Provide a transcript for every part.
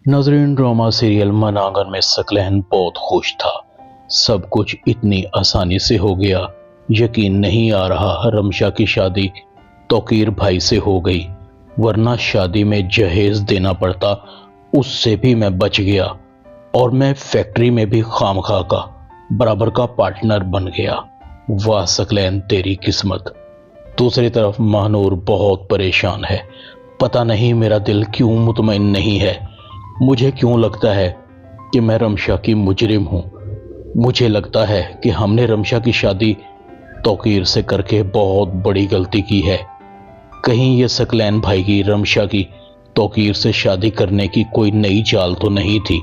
नाज़रीन, drama serial मन आंगन में सकलैन बहुत खुश था। सब कुछ इतनी आसानी से हो गया, यकीन नहीं आ रहा। रमशा की शादी तौकीर भाई से हो गई, वरना शादी में जहेज देना पड़ता, उससे भी मैं बच गया और मैं फैक्ट्री में भी खामखा का बराबर का पार्टनर बन गया। वाह सकलैन, तेरी किस्मत। दूसरी तरफ महानूर बहुत परेशान है। पता नहीं मेरा दिल क्यों मुतमईन नहीं है। मुझे क्यों लगता है कि मैं रमशा की मुजरिम हूं। मुझे लगता है कि हमने रमशा की शादी तौकीर से करके बहुत बड़ी गलती की है। कहीं ये सकलैन भाई की रमशा की तौकीर से शादी करने की कोई नई चाल तो नहीं थी।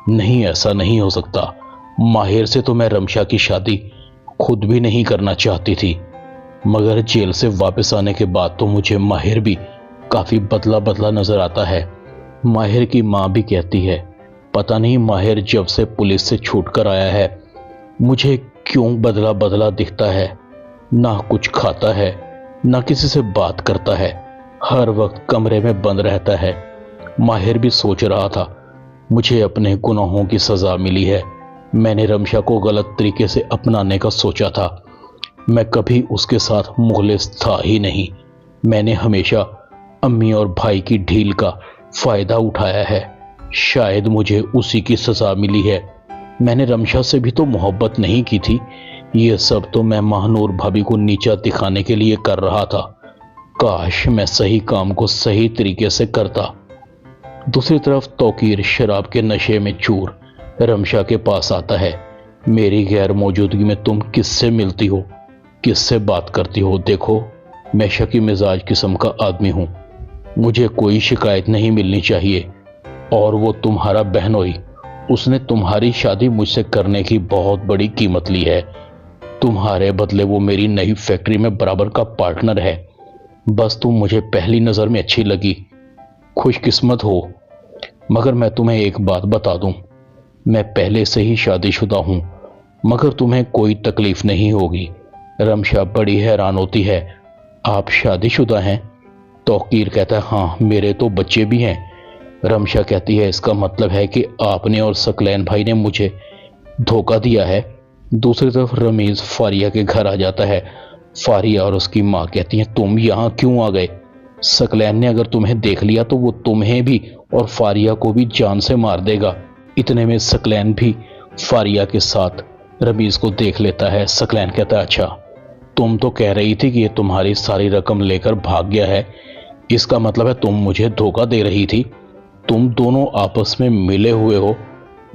नहीं, ऐसा नहीं हो सकता। माहिर से तो मैं रमशा की शादी खुद भी नहीं करना चाहती थी, मगर जेल से वापस आने के बाद तो मुझे माहिर भी काफी बदला बदला नजर आता है। माहिर की माँ भी कहती है, पता नहीं माहिर जब से पुलिस से छूटकर आया है मुझे क्यों बदला बदला दिखता है। ना कुछ खाता है, ना किसी से बात करता है, हर वक्त कमरे में बंद रहता है। माहिर भी सोच रहा था, मुझे अपने गुनाहों की सजा मिली है। मैंने रमशा को गलत तरीके से अपनाने का सोचा था। मैं कभी उसके साथ मुखलिस था ही नहीं। मैंने हमेशा अम्मी और भाई की ढील का फायदा उठाया है। शायद मुझे उसी की सजा मिली है। मैंने रमशा से भी तो मोहब्बत नहीं की थी। ये सब तो मैं महानूर भाभी को नीचा दिखाने के लिए कर रहा था। काश मैं सही काम को सही तरीके से करता। दूसरी तरफ तौकीर शराब के नशे में चूर रमशा के पास आता है। मेरी गैर मौजूदगी में तुम किससे मिलती हो, किससे बात करती हो? देखो, मैं शकी मिजाज किस्म का आदमी हूं, मुझे कोई शिकायत नहीं मिलनी चाहिए। और वो तुम्हारा बहनोई, उसने तुम्हारी शादी मुझसे करने की बहुत बड़ी कीमत ली है। तुम्हारे बदले वो मेरी नई फैक्ट्री में बराबर का पार्टनर है। बस तुम मुझे पहली नजर में अच्छी लगी, खुशकिस्मत हो। मगर मैं तुम्हें एक बात बता दूं, मैं पहले से ही शादीशुदा हूं, मगर तुम्हें कोई तकलीफ नहीं होगी। रमशा बड़ी हैरान होती है, आप शादीशुदा हैं? तौकीर कहता है, हाँ, मेरे तो बच्चे भी हैं। रमशा कहती है, इसका मतलब है कि आपने और सकलैन भाई ने मुझे धोखा दिया है। दूसरी तरफ रमीज फारिया के घर आ जाता है। फारिया और उसकी माँ कहती हैं, तुम यहाँ क्यों आ गए? सकलैन ने अगर तुम्हें देख लिया तो वो तुम्हें भी और फारिया को भी जान से मार देगा। इतने में सकलैन भी फारिया के साथ रमीज को देख लेता है। सकलैन कहता है, अच्छा, तुम तो कह रही थी कि ये तुम्हारी सारी रकम लेकर भाग गया है, इसका मतलब है तुम मुझे धोखा दे रही थी। तुम दोनों आपस में मिले हुए हो।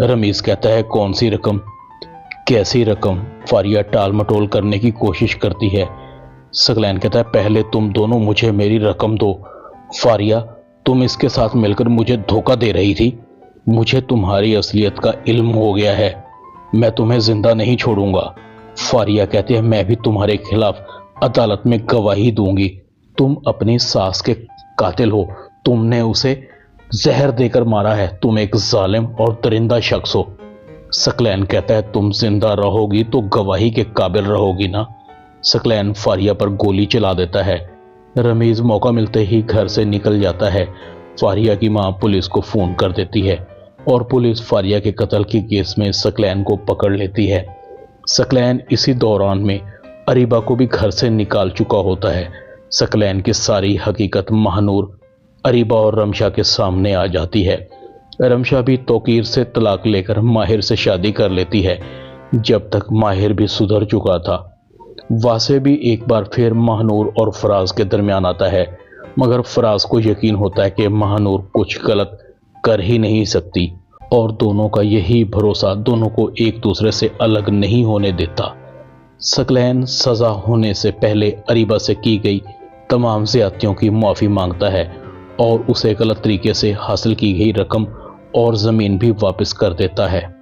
रमीज कहता है, कौन सी रकम, कैसी रकम? फारिया टाल मटोल करने की कोशिश करती है। सकलैन कहता है, पहले तुम दोनों मुझे मेरी रकम दो। फारिया, तुम इसके साथ मिलकर मुझे धोखा दे रही थी। मुझे तुम्हारी असलियत का इल्म हो गया है, मैं तुम्हें जिंदा नहीं छोड़ूंगा। फारिया कहती है, मैं भी तुम्हारे खिलाफ अदालत में गवाही दूंगी। तुम अपनी सास के कातिल हो, तुमने उसे जहर देकर मारा है। तुम एक जालिम और दरिंदा शख्स हो। सकलैन कहता है, तुम जिंदा रहोगी तो गवाही के काबिल रहोगी ना। सकलैन फारिया पर गोली चला देता है। रमीज मौका मिलते ही घर से निकल जाता है। फारिया की मां पुलिस को फोन कर देती है और पुलिस फारिया के कत्ल के केस में सकलैन को पकड़ लेती है। सकलैन इसी दौरान में अरीबा को भी घर से निकाल चुका होता है। सकलैन की सारी हकीकत महानूर, अरीबा और रमशा के सामने आ जाती है। रमशा भी तौकीर से तलाक लेकर माहिर से शादी कर लेती है। जब तक माहिर भी सुधर चुका था, वासे भी एक बार फिर महानूर और फराज के दरमियान आता है, मगर फराज को यकीन होता है कि महानूर कुछ गलत कर ही नहीं सकती और दोनों का यही भरोसा दोनों को एक दूसरे से अलग नहीं होने देता। सकलैन सजा होने से पहले अरीबा से की गई तमाम ज्यादतियों की माफी मांगता है और उसे गलत तरीके से हासिल की गई रकम और जमीन भी वापस कर देता है।